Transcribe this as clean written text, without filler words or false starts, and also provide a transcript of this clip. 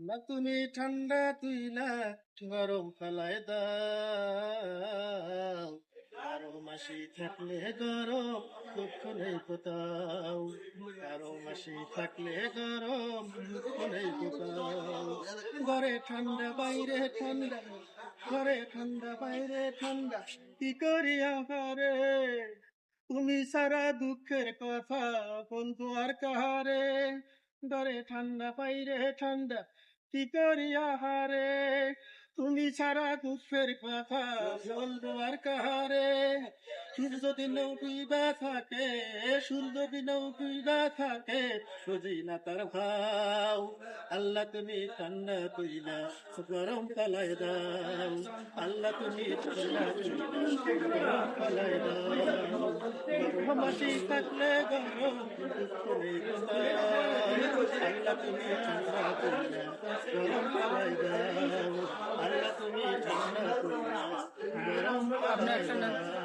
না তুমি ঠান্ডা তুইলা গরম ফেলায় দাও, 12 মাসি থাকলে গরম দুঃখ নেই কোথাও, 12 মাসি থাকলে গরম দুঃখ নেই কোথাও। ঘরে ঠান্ডা বাইরে ঠান্ডা, ঘরে ঠান্ডা বাইরে ঠান্ডা, কি করি আহারে, তুমি সারা দুঃখের কথা বন্ধু আর কাহারে। ঘরে ঠান্ডা বাইরে ঠান্ডা, কি করি আহারে, তুমি ছাড়া দুঃখের কথা বন্ধু আর কাহারে। সূর্য দিনেও ডুইবা থাকে, সূর্য দিনেও ডুইবা থাকে, সুজি না তার ভাও। আল্লাহ তুমি ঠান্ডা তুইলা গরম কালায় দাও, আল্লাহ তুমি ঠান্ডা তুইলা গরম কালায় দাও। 12 মাসি থাকলে গরম দুঃখ নেই কোথাও, আল্লাহ তুমি ঠান্ডা তুইলা গরম কালায় দাও, আল্লাহ তুমি ঠান্ডা তুইলা গরম কালায় দাও।